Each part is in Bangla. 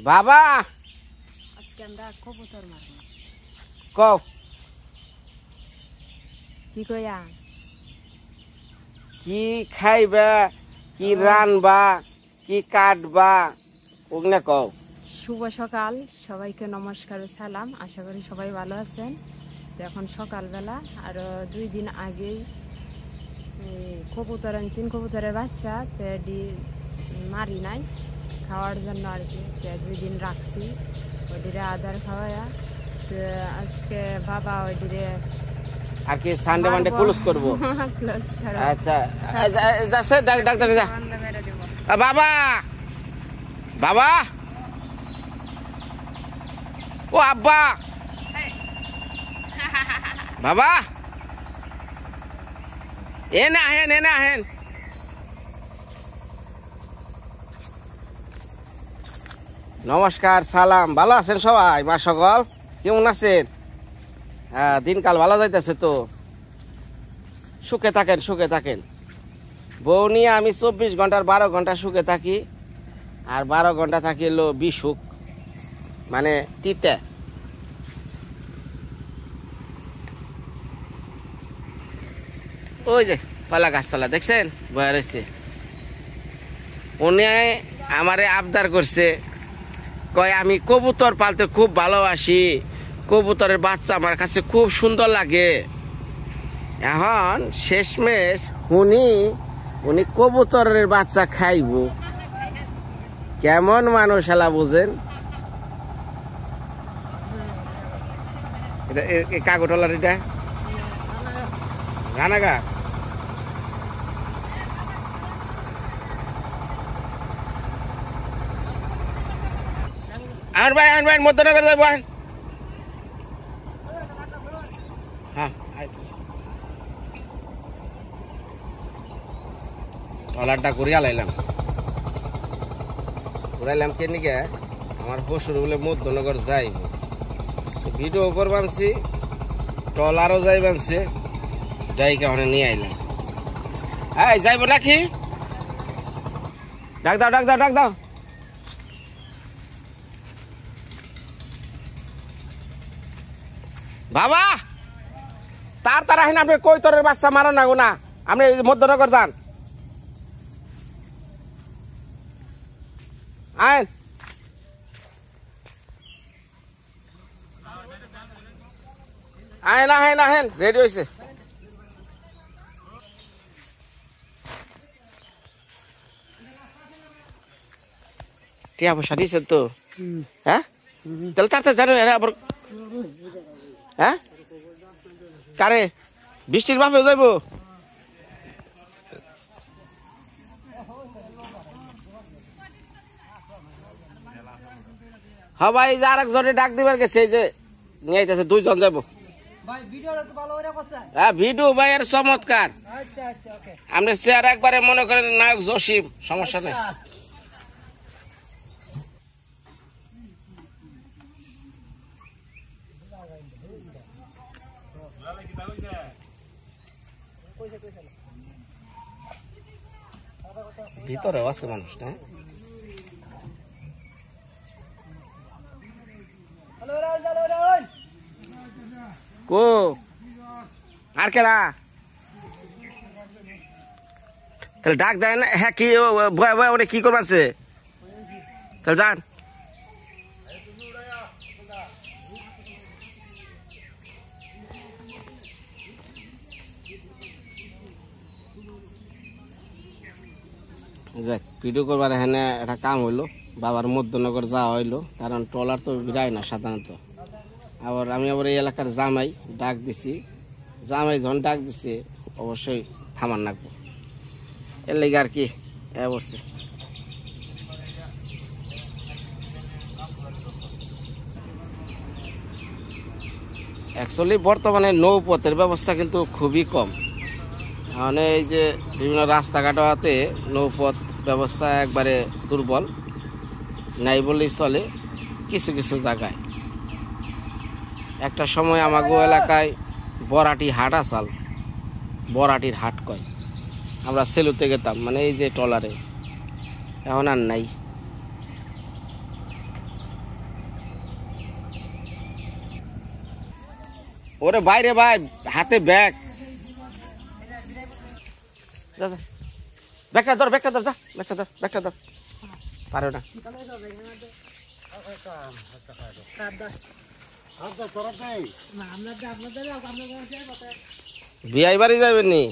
বাবা আজকে আমরা কবুতর মারব। কও কি কইয়া? কি খাইবা, কি রানবা, কি কাটবা, ওগুলা কও। শুভ সকাল, সবাইকে নমস্কার ও সালাম। আশা করি সবাই ভালো আছেন। তো এখন সকালবেলা, আরো 2 দিন আগেই কবুতর আনছেন, কবুতরের বাচ্চা পেডি মারি নাই খাওয়ার জন্য আর কি। 2 দিন রাখছি ওইদিকে আদার খাওয়ায়া। তো আজকে বাবা ওইদিকে আর কি সানডে মানডে ক্লোজ করব। ক্লোজ করব। আচ্ছা যাচ্ছে ডাক্তার যা। বাবা বাবা ও আব্বা বাবা এনে আহেন নমস্কার সালাম। ভালো আছেন সবাই? মা সকল কেমন আছেন? হ্যাঁ, দিনকাল ভালো যাইতেছে তো। সুখে থাকেন। বউ নিয়ে আমি 24 ঘন্টার 12 ঘন্টা সুখে থাকি, আর 12 ঘন্টা থাকি এলো বিসুখ, মানে তিতে। ওই যে পালা গাছতলা দেখছেন বয়া রয়েছে। উনি আমারে আবদার করছে, কয় আমি কবুতর পালতে খুব ভালোবাসি, কবুতরের বাচ্চা আমার কাছে খুব সুন্দর লাগে। এখন শেষমেশ উনি কবুতরের বাচ্চা খাইব। কেমন মানুষ এলা বুঝেন? কাগটলার এটা রানাগা। আন ভাই মধ্যনগর যাইব। হ্যাঁ ট্রলারটা ঘুরাইলাম কে নিকে আমার শ্বশুর বলে মধ্যনগর যাইব, ভিডিও করবানছি, ট্রলারও যাইবানছে, ডাইকা ওখানে নিয়ে আইলাম। এই যাইব নাকি? ডাক দাও। বাবা তার আহিন, আপনি কই তরের বাচ্চা মারা না গো না, আপনি মধ্যনগর যান। আইন রেডি হয়েছে। টিয়া পয়সা দিয়েছেন তো? হ্যাঁ, তাহলে তাড়াতাড়ি জানো আবার। হ্যাঁ, কারে বৃষ্টির বাপে যাইব? হ্যাঁ ভাই, যে আরেকজনে ডাক দিবার গেছে, এই যে নিয়ে আইতেছে, 2 জন যাবো। হ্যাঁ, ভিডিও ভাই এর চমৎকার। আপনি চেয়ার একবারে মনে করেন নায়ক জসিম, সমস্যা নেই। ভিতরেও আছে মানুষ না? কো আর কেনা তাহলে ডাক দেয় না? হ্যাঁ, কি ভয় ওরে কি করবাছে? তাহলে যান। যাক, ভিডিও করবার এখানে একটা কাম হইলো, বাবার মধ্যনগর যাওয়া হইলো, কারণ ট্রলার তো বিরায় না সাধারণত। আমি আবার এই এলাকার জামাই ডাক দিছি, জামাই যখন ডাক দিছে অবশ্যই থামান রাখবো, এর লেগে আর কি অবস্থা। অ্যাকচুয়ালি বর্তমানে নৌপথের ব্যবস্থা কিন্তু খুবই কম। মানে এই যে বিভিন্ন রাস্তাঘাটে নৌপথ ব্যবস্থা একবারে দুর্বল, নাই বললেই চলে কিছু জায়গায়। একটা সময় আমাগো এলাকায় বরাটি হাট আসাল, বরাটির হাট কয়, আমরা সেলুতে গেতাম, মানে এই যে ট্রলারে। এখন আর নাই। ওরে বাইরে ভাই, হাতে ব্যাগ। যা যা, ব্যাগটা ধর, ব্যাগটা ধর, যা ব্যাগটা ধর, ব্যাগটা ধর। পারো না। বিয়াই বাড়ি যাবেন নি?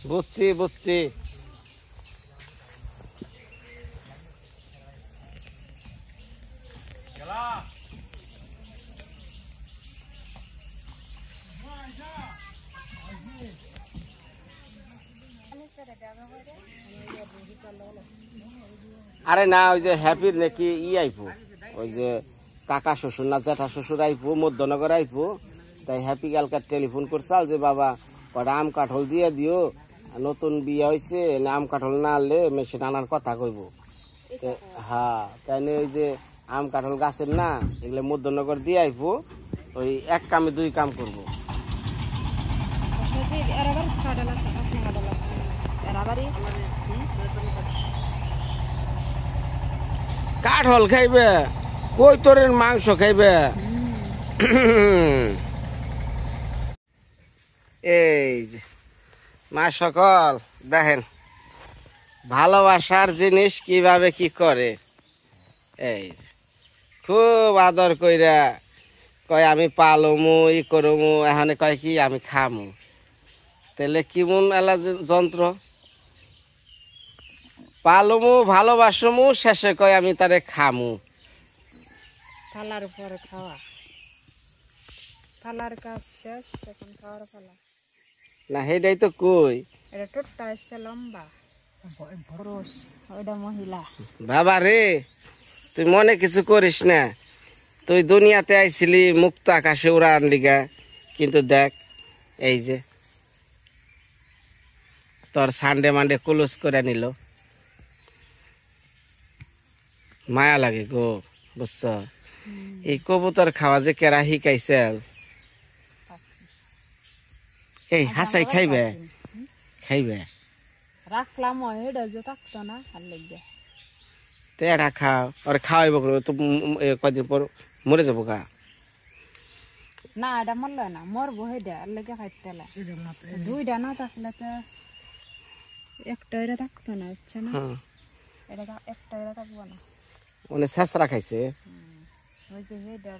বুঝছি বুঝছি। আরে না, ওই যে হ্যাপির নাকি আইপো, ওই যে কাকা শ্বশুর না জ্যাঠা শ্বশুর আইপো, মধ্যনগর আইপো। তাই হ্যাপি কালকার টেলিফোন করছাল যে বাবা কটা আম কাঠল দিয়ে দিও, নতুন বিয়ে হয়েছে, আম কাঠল না আনলে মেশিন আনার কথা কইব। হ্যাঁ, তাই ওই যে আম কাঠল গাছের না, এগুলো মধ্যনগর দিয়ে আইপো। ওই এক কামে দুই কাম করবো। কাঠল খাইবে কই, তোরের মাংস খাইবে। এই যে মা সকল দেখেন ভালোবাসার জিনিস কিভাবে কি করে। এই যে খুব আদর কইরা কয় আমি পালমু ই করমু, এখানে কয় কি আমি খামু। তাহলে কিমন এলা যন্ত্র, পালমু ভালোবাসমু, শেষে কয় আমি তারে খামু। থালার উপরে খাওয়া, থালার কাজ শেষ, এখন খাওয়ার পালা। না সেটাই তো কই, এটা টোটটা এসছে লম্বা, পুরুষ, ওইটা মহিলা। বাবা রে, তুই মনে কিছু করিস না। তুই দুনিয়াতে আইছিলি মুক্ত আকাশে উড়ান লিগা, কিন্তু দেখ এই যে তোর সানডে মানডে ক্লোজ করে নিল। মায়া লাগে গো, বুঝছ? এই কবুতর খাওয়া যে কেরা শিকাইছে। এই হাসাই খাইবে, খাইবে রাখলাম, এটা যে থাকতো না আর লেগে। তো এটা খাও, আর খাওয়াইব তো কদিন পর মরে যাবো গা। না এটা মরল না, মরবো হেডা আর লেগে খাইতে দুইটা না থাকলে তো একটা এরা থাকতো না, বুঝছে না? এটা একটা এরা থাকবো না। মানে শেষরা খাইছে। ওই যে হেডা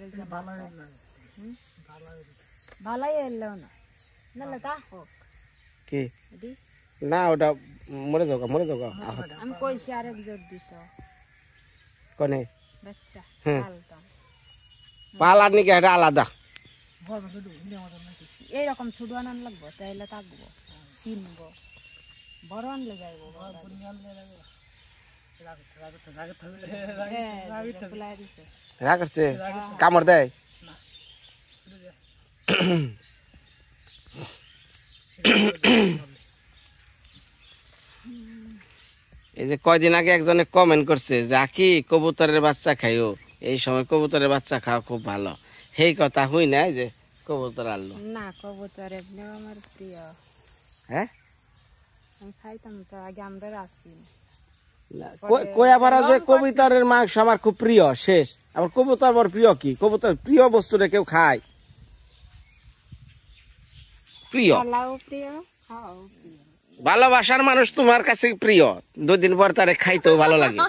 ভালাই এলো না, নাহলে তা হোক কি না, ওটা মরে যাও গা, মরে যাও গা। আমি কইছি আরেক জোর দিত কনে বাচ্চা পালতাম। পালার নাকি এটা আলাদা। এইরকম ছোট আনান লাগবো, তাইলে থাকবো, চিনবো। বড় আনলে যাইবো, রাগ করছে, কামড় দেয়। এই যে কয়দিন আগে একজনে কমেন্ট করছে যে আকি কবুতরের বাচ্চা খাইও, এই সময় কবুতরের বাচ্চা খাওয়া খুব ভালো। সেই কথা হই না যে কবুতর আনলো না, কবুতর এমনিও আমার প্রিয়। হ্যাঁ, আমি খাইতাম তো আগে, আমরা আসি। কই আবার যে কবুতরের মাংস আমার খুব প্রিয়, শেষ। আবার কবুতর বড় প্রিয় কি? কবুতর প্রিয় বস্তুটা কেউ খায়? প্রিয়, প্রিয়, খাও প্রিয়। ভালোবাসার মানুষ তোমার কাছে প্রিয়, দুদিন পর তারে খাইতেও ভালো লাগে।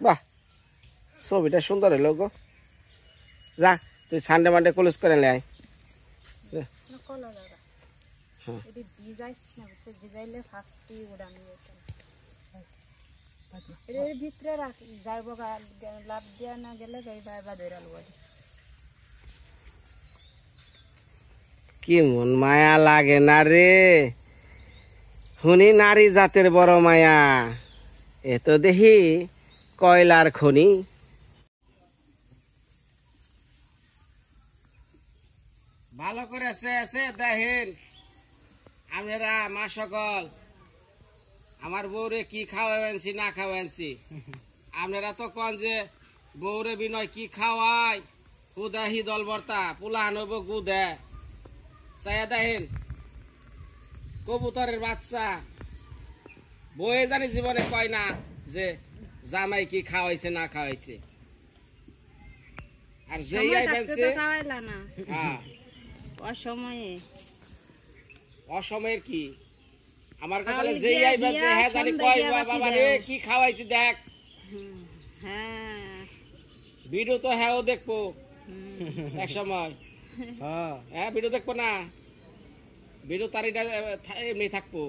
বাহ, ছবিটা সুন্দর হলো গো। যা তুই সানডে মানডে ক্লোজ করে নে। ভিতরে যাইব, লাভ দিয়া না গেলে কি মন মায়া লাগে না রে, হুনি নারী জাতের বড় মায়া। এ তো দেখি কয়লার খনি। ভালো করে দেখেন আমরা মা সকল, আমার বউরে কি খাওয়াইছি না খাওয়াইছি। আপনারা তো কন যে বউরে বিনয় কি খাওয়াই, হুদাহি দল বর্তা পোলা আনব গুদে চাইয়া দেখেন। কবুতরের বাচ্চা বয়ে জানি জীবনে কয় না যে জামাই কি খাওয়াইছে না খাওয়াইছে। আর যেই আইবেছে খাওয়াইলা না হ্যাঁ অসময়ে অসময়ের কি আমার কথা যেই আইবেছে হ্যাঁ জানি কয় বাবা রে কি খাওয়াইছি দেখ। হ্যাঁ ভিডিও তো হ্যাঁ দেখবো এক সময়। হ্যাঁ ভিডিও দেখবো না, ভিডিও তারিটা এমনি থাকবো।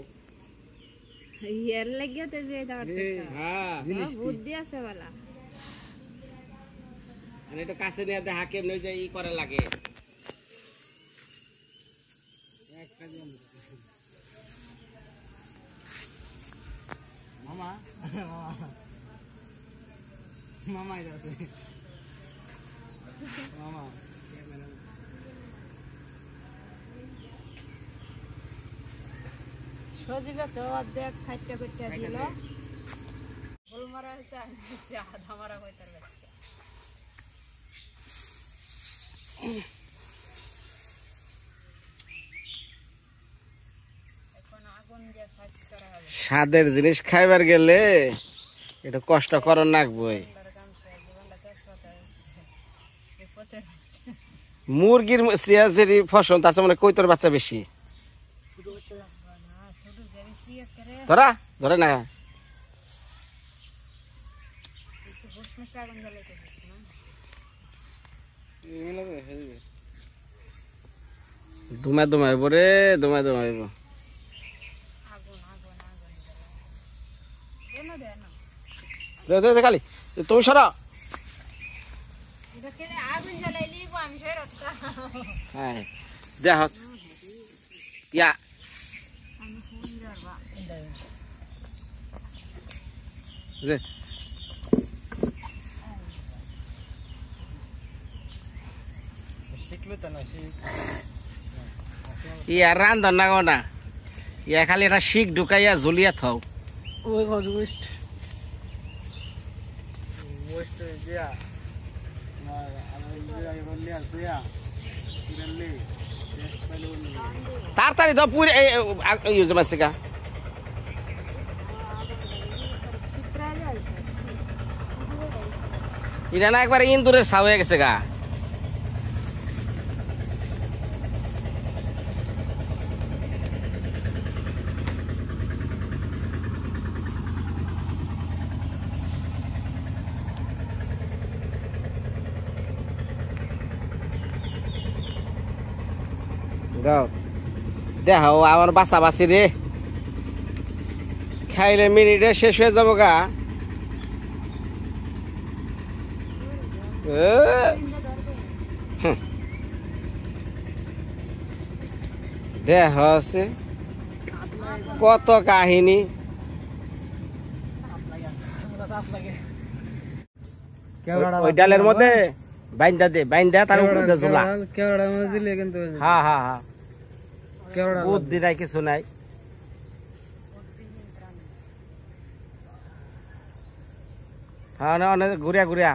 এর লাগিয়ে তো বিয়ে হ্যাঁ বুদ্ধি আছে বলা একটু কাছে নিয়ে দেখা কেমনি যে ই করে লাগে। মামা মামা আছে মামা সজিবে তো অর্ধেক খাইতে করতে দিল ফুল মারা হয়েছে আধা মারা হইতার বাচ্চা। এখন আগুন দিয়ে সার্চ করা হবে। স্বাদের জিনিস খাইবার গেলে একটু কষ্ট করন নাকবই। মুরগির সিয়াজেরি ফসল তার মানে কৈতর বাচ্চা বেশি। ধরা ধরে না দুমা দুমাইব রে দুমা দুমাইব। খালি তুমি সরা হ্যাঁ দেখ ইয়া যে শিখলো তো না ইয়া রান্ধন না না ইয়া খালি একটা শিখ ঢুকাইয়া ঝুলিয়া থাও। ওই ওয়েস্ট ওয়েস্ট দিয়া তাড়াতাড়ি দাও পুরে ইউজ মারছে গা এটা না একবার ইন্দুরের ছাউ হয়ে গেছে গা। দাও দেখাও আমার বাসা বাসি রে খাইলে মিনিটে শেষ হয়ে যাবো গা। দেখ আছে কত কাহিনী। ওই ডালের মধ্যে বাইন্দা দে বাইন্দা তার উপরে ঝোলা কেওড়ার মধ্যে দিলে কিন্তু হ্যাঁ হ্যাঁ হ্যাঁ কেওড়া বুদ্ধি নাই কিছু নাই। হ্যাঁ না অনেক ঘুরিয়া ঘুরিয়া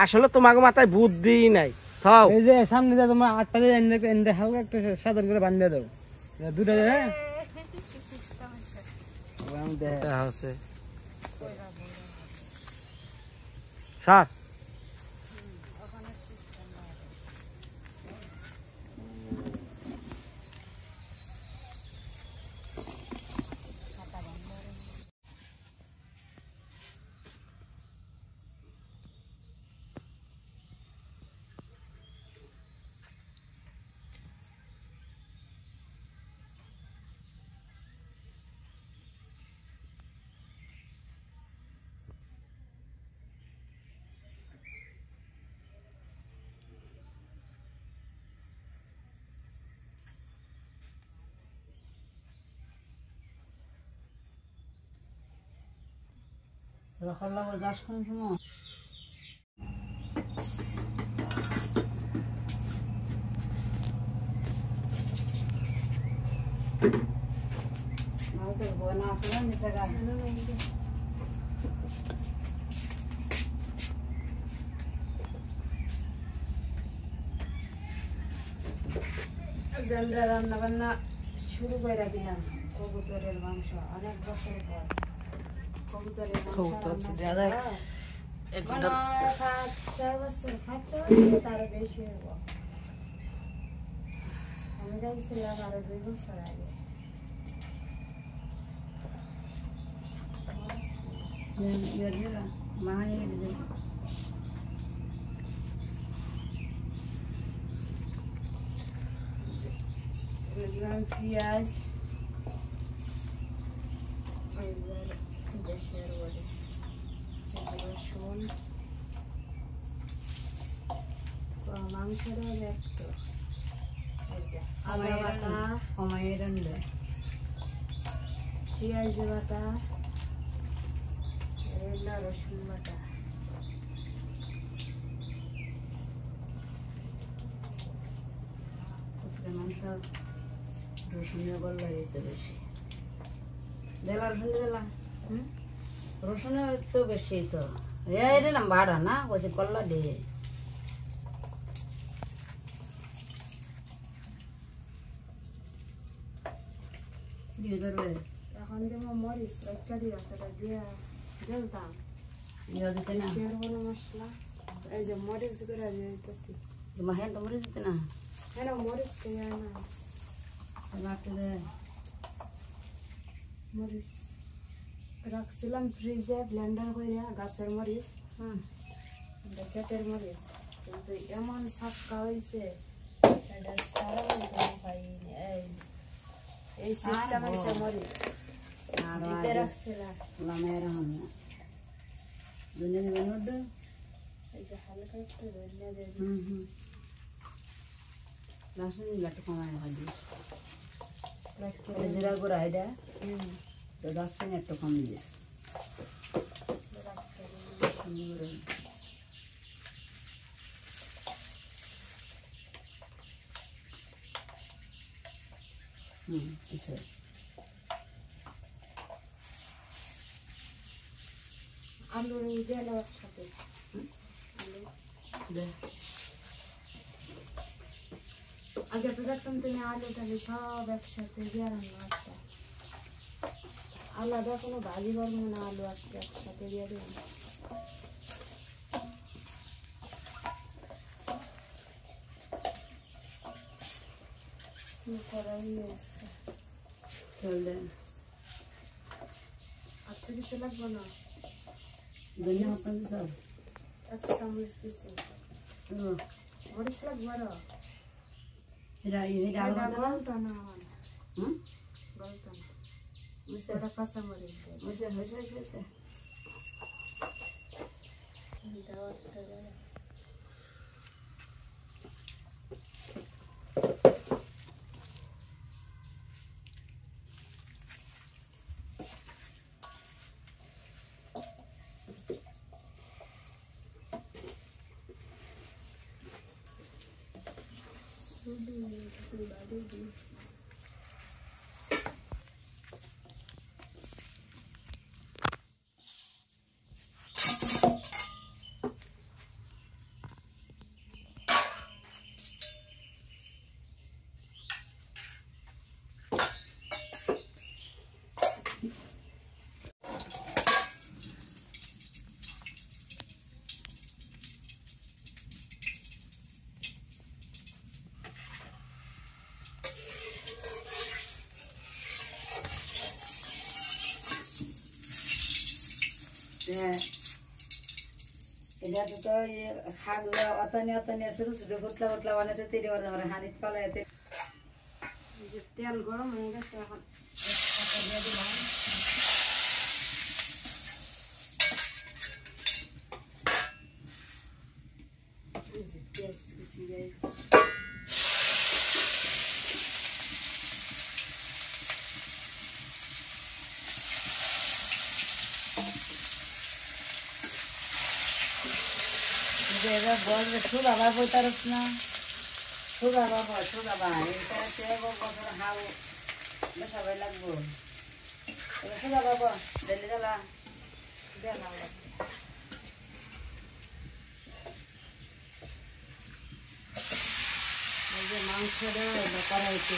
আসলে তোমাকে মাথায় বুদ্ধি নাই। থাও এই যে সামনে যা তোমার 8টা দিয়ে এনে হালকা একটা সাদর করে বাঁধিয়ে দাও দুটা হ্যাঁ হচ্ছে স্যার যাস কোন সময় যে আমরা রান্না বান্না শুরু করে দিলাম কবুতরের মাংস অনেক বছর পর কবুতরের মাংস রান্না করা। মনে হয় 5-6 বছর তারও বেশি হইব। আমি দেখছিলাম আরো 2 বছর আগে। দিলাম পেঁয়াজ দেশের বড়ি রসুন মাংসটা একটু আদা বাটা পেঁয়াজ বাটা রসুন বাটা মাংস রসুন বললা দিতে বেশি দেলা রসুন দিলাম রসুনের তো বেশি তো এটা না বাড়া না বলছি কল্লা দিয়ে এখন যেমন মরিচ একটা দিয়ে দিয়ে দিতাম মশলা এই যে মরিচ করে দিতেছি হ্যাঁ তো মরিচ দিতে না হ্যাঁ মরিচ দিয়ে না মরিচ রাখছিলাম ফ্রিজে ব্লেন্ডার করে গাছের মরিচ ক্ষেতের মরিচ কিন্তু এমন সাপকা হয়েছে এটা সারা পাইনি এই সিস্টেম হয়েছে মরিচ দিতে রাখছিলাম এই যে হালকা একটু ধনিয়া দিয়ে লাটু কমায় জিরা গুঁড়া এটা তো 10 সেকেন্ড একটু কম দিস আলু দিয়ে একসাথে আগে তো দেখতাম তুমি আলু টালু সব একসাথে দিয়ে রান্না একটা আলাদা কোনো ভাজি করবো না আলু আজকে একসাথে দিয়ে দেবো করাই এসছে চলবে আর তো কিছু লাগবো না ধনিয়া পাতা সব 1 চামচ দিছি মরিচ লাগবো আরো এটা গলতো না গলতো না ওটা কাঁচা মরিচ এটা তো খাগলা অতানি অতানি ছোট ছোট গুটলা গুটলা বানাতে তৈরি করে আমরা হানিত পালাইতে তেল গরম হয়ে গেছে এখন দিয়ে দিলাম পেঁয়াজ কুচি দিয়ে বলবে সুগাবা বইতারস না সুগাবা এটা বছর হাও সবাই লাগবো সুগাবা দিল্লি জ্বালা দেওয়া যে মাংসটা করা হয়েছে।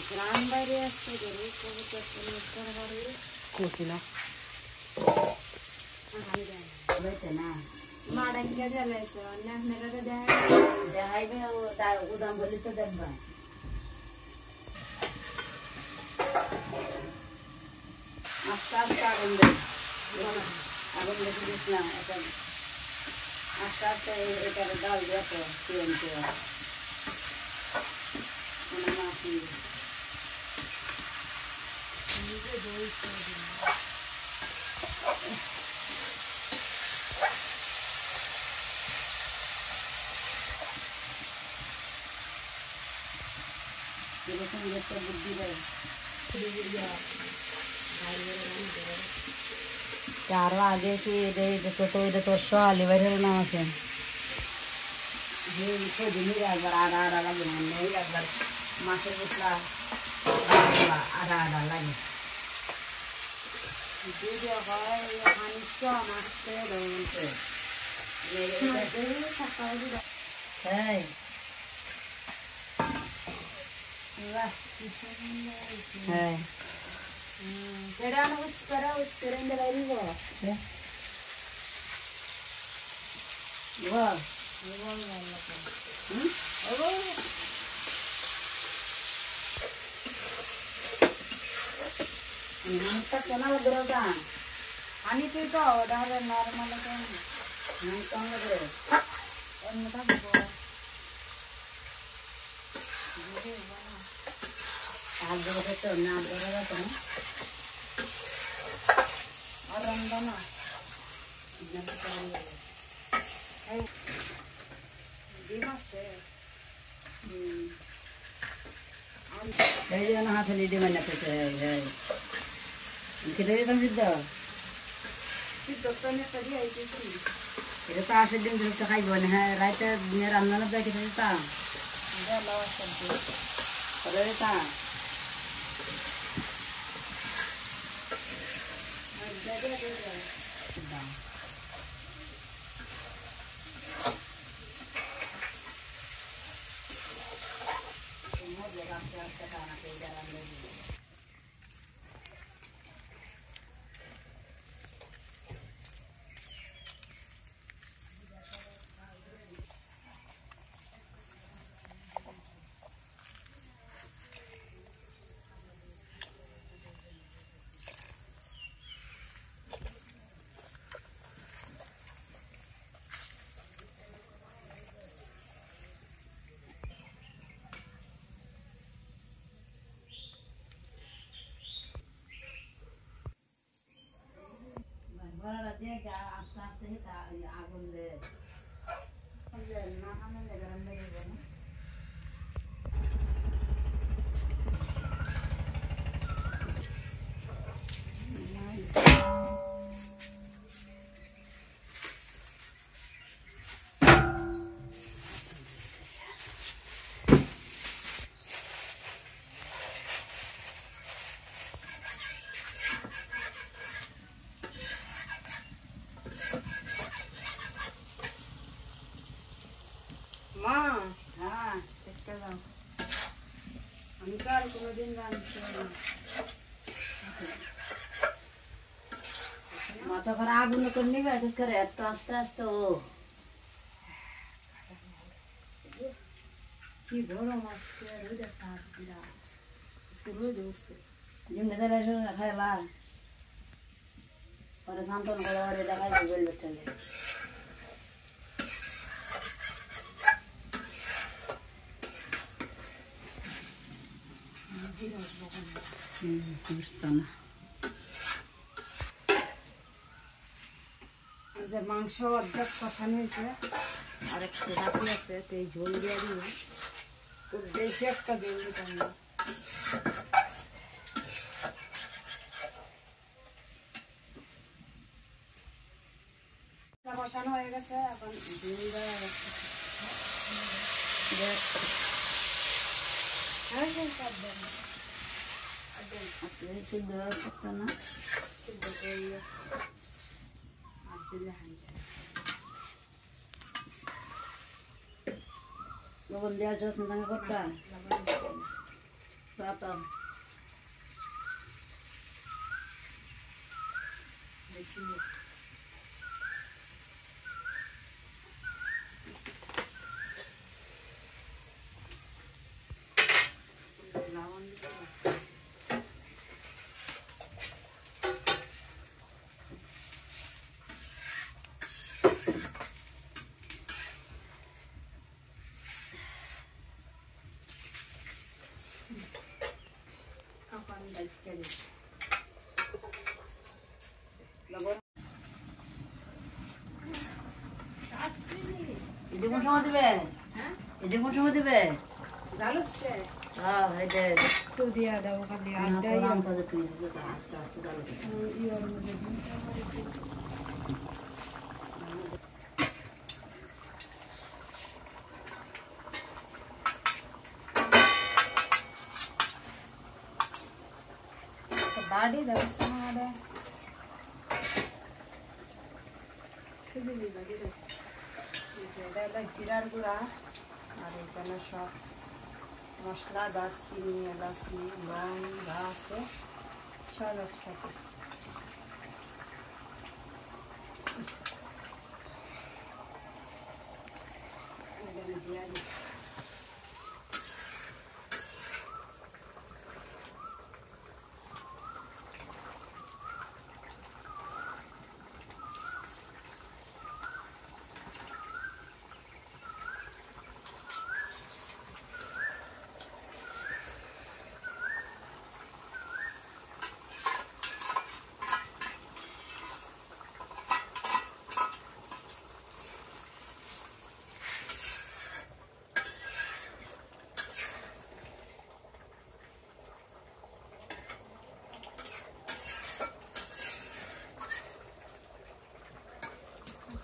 গ্রাম বাইরে আসছে গরু কবুতর খুশি না না মাড়াইকে জ্বালাইছে অন্য আপনারা দেখাইবে উদাম বলি তো দেখবা আস্তে আস্তে আগুন দেয় আগুন দেখে দিচ্ছিলাম এখন আস্তে আস্তে এটাকে ডাল দিয়ে তো সিএনটি মাছি বুদ্ধি দেয় আরো আগে কি ছোট তোর সোয়ালি বাইরের নাম আছে একবার আড়া আড়া লাগে একবার মাছের বুটলা আড়া আড়া লাগে যদি হয় হানিটা মাছতে ধরতে হ্যাঁ হ্যাঁ সেটা উত্তরা উত্তরেন্দ্র বাড়ি কেনা বেরোতা আনি তুই তো অর্ডার নর্মাল অন্য থাকবো আর বেরোতে না বেরোতে আর রঙ না ডিম আছে এই যে না হাতে ডিম না পেতে কেটে দিতাম সিদ্ধ এটা তো আসে ডিম দিলে খাইব না হ্যাঁ রাইতে রান্না না দেয় কেটে দিতাম দিতাম আস্তে আস্তে আগুন দেয় না আনন্দে গরম লেগে না মা হ্যাঁ দেখতে দাও আমি তো আর কোনোদিন রাঁধছি না মাথা করে আগুন করে নিবে করে একটু আস্তে আস্তে ও কি গরম আজকে রোদের তাপ বিরাট আজকে রোদ উঠছে যেমনি দেবে খাইবা পরে শান্তন করে ওরে দেখাই বেল বেটালে যে মাংস অর্ধেক কষানো হয়েছে আর একটু বাকি আছে তো এই ঝোল দিয়ে দিব খুব বেশি একটা দিয়ে দিতাম না কষানো হয়ে গেছে, এখন ডিম দেওয়া হচ্ছে। সিদ্ধ হয়ে থাকতো না, সিদ্ধ করে আর দিলে হয়ে যায়। লবণ দেওয়া যত্ন থাকে করটা পাতাম বেশি লবণ এটি কোন সময় দিবে? এটি কোন সময় দিবে? জালুচ্ছে হ্যাঁ, এই যে একটু দিয়া দাও খালি আস্তে আস্তে চালু করতে। বাড়ি দেবস্থান আমাদের এটা জিরার গুঁড়া আর এখানে সব মশলা, দারচিনি, এলাচি, লং যা আছে সব একসাথে। দিয়ে দিই।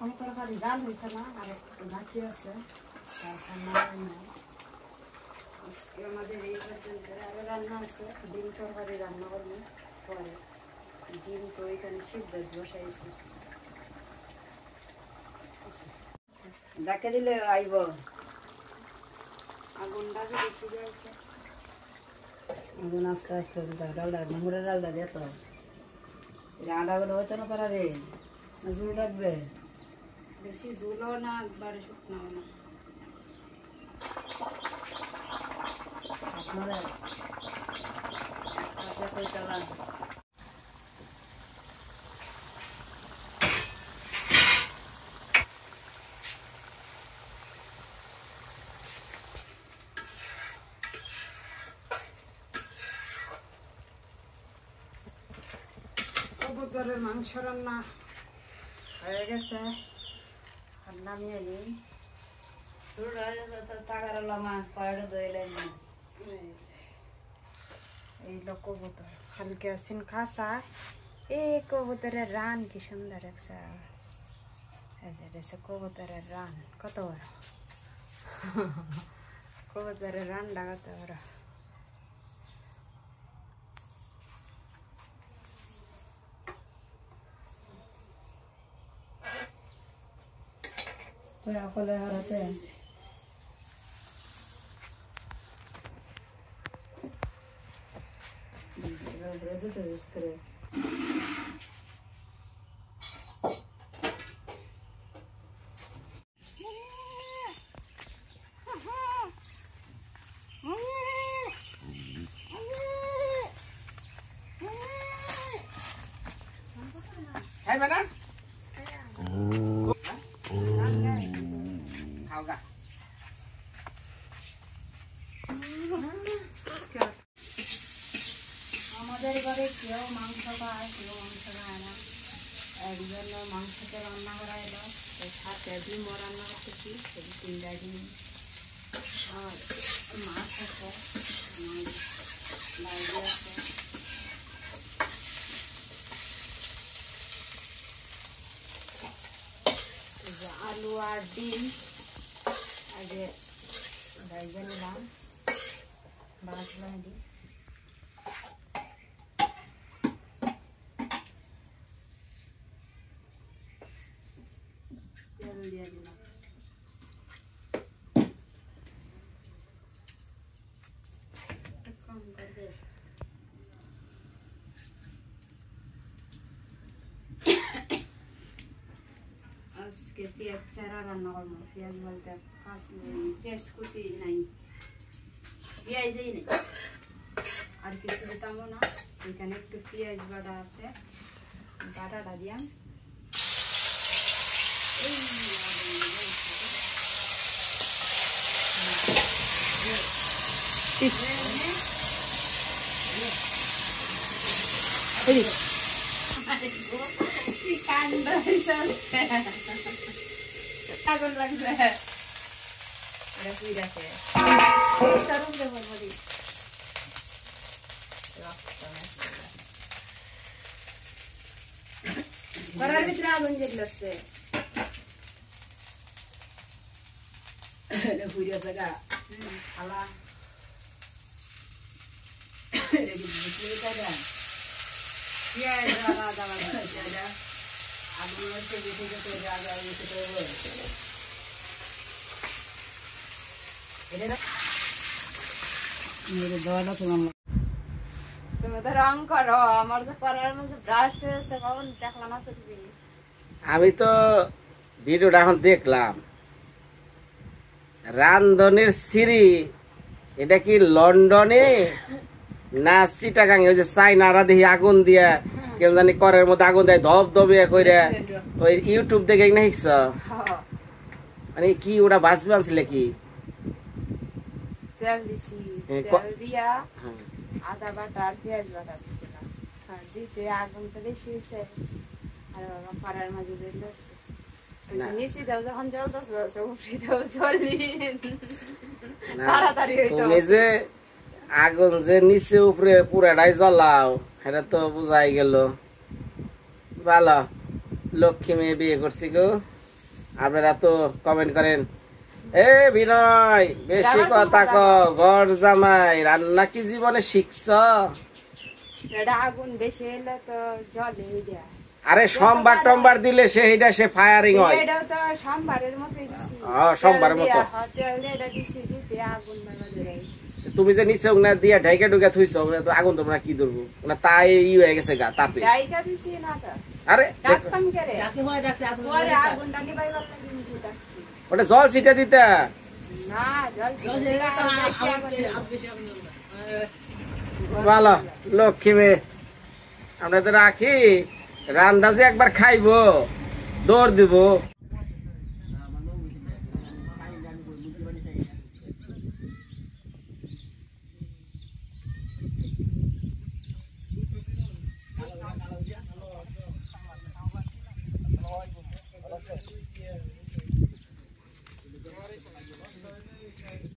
এখন তরকারি জাল হয়েছে না, আর একটু বাকি আছে, আজকে আমাদের এই পর্যন্ত আরো রান্না আছে। ডিম তরকারি রান্না করবো পরে, ডিম তো ওইখানে সিদ্ধ বসাইছি। ডাকে দিলে আইব। আগুনটা যে বেশি যাইছে, এখন আস্তে আস্তে ডালটা ঘুমুরের ডালটা দিয়ে তো আটা গুলো হচ্ছে না তারা রে, জুল রাখবে। বেশি ঝুলও না একবারে শুকনাও না। আপনারা পাশে কই চালান। কবুতরের মাংস রান্না হয়ে গেছে, আর নামিয়ে নিই। টাকার লামা কয়টা দইলেন না। এই লোক কবুতর কালকে আসছেন খাসা, এই কবুতরের রান কি সুন্দর একটা, কবুতরের রান কত বড়, কবুতরের রানটা কত বড়। সকলে হারাতে করে খাইবে না? খাও গা। আমাদের ঘরে কেউ মাংস খায়, কেউ মাংস খায় না। একজন মাংসতে রান্না করা এলো, এর সাথে ডিমও রান্না করতেছি, 3টা ডিম আর মাছ আছে, বাইরে আছে। আলু আর ডিম আগে ভেজে নিলাম, ভাজলাম ডিম। তেল দিয়ে দিলাম। কম করে আজকে পেঁয়াজ ছাড়া রান্না করবো। পেঁয়াজ বলতে পেঁয়াজ কুচি নাই, পেঁয়াজই নেই, আর কিছু দিতামও না। এখানে একটু পেঁয়াজ বাটা আছে, বাটাটা দিয়াম। আগুন লাগবে, এটা কি রাখে করার ভিতরে আগুন যেগুলোছে ঘুরে আছে গা খালা পেঁয়াজ আদা আলু হচ্ছে বেশি যেতে আগে বেশি করবো এটা দেওয়াটা তোমার তুমি তো রং করো, আমার তো করার মধ্যে ব্রাস্ট হয়েছে, কখন দেখলাম না তো তুমি। আমি তো ভিডিওটা এখন দেখলাম, রান্ধনের সিঁড়ি এটা কি লন্ডনে না চিটাগাং? ওই যে চাইনারা দেখি আগুন দিয়া কেউ জানি করের মধ্যে আগুন দেয় ধপ ধবিয়া কইরা, ওই ইউটিউব দেখে না শিখছ? মানে কি ওটা বাঁচবে আনছিলে কি? তেল দিছি, হ্যাঁ, তেল দিয়া হ্যাঁ। আদা বাটা আর পেঁয়াজ বাটা দিছিলাম, আর দিতে আগুন তো বেশি হয়েছে, আর বাবা করার মাঝে জ্বলে উঠছে। নিচে দাও যখন জ্বলতেছে উপরে দাও জলি, না, তাড়াতাড়ি হইতো। তুমি যে আগুন যে নিচে উপরে পুরাটাই জ্বলাও এটা তো বুঝাই গেল। ভালো, লক্ষ্মী মেয়ে বিয়ে করছি গো। আপনারা তো কমেন্ট করেন, এ বিনয় বেশি কথা কও, ঘর জামাই রান্না কি জীবনে শিখছ? এটা আগুন বেশি হলে তো জলে দেয়া। আরে সোমবার টমবার দিলে সে ফায়ারিং হয়। এটাও তো সোমবারের মতোই দিছি। সোমবারের তেল মতো। দিয়া, হ্যাঁ, তেল দিয়ে এটা দিছি, দিতে আগুন বাবা ধরে আইছে। তুমি যে নিচে না দিয়া ঢাইকা ঢুকা থুইছ, তো আগুন তোমরা কি ধরবো না? তাই ই হয়ে গেছে গা তাপে। ডাইকা দিছি না তো। আরে ডাকতাম কেরে? ডাকছি হয় ডাকছি পরে আগুনটা নিভাইবার লাগি নিভে ডাকছি। ওটা জল ছিটা দিতা। না, জল ছিল না, বেশি আগুন দিলাম। ভালো, লক্ষ্মী মেয়ে। আমরা তো রাখি রান্না যে একবার খাইবো দৌড় দিব।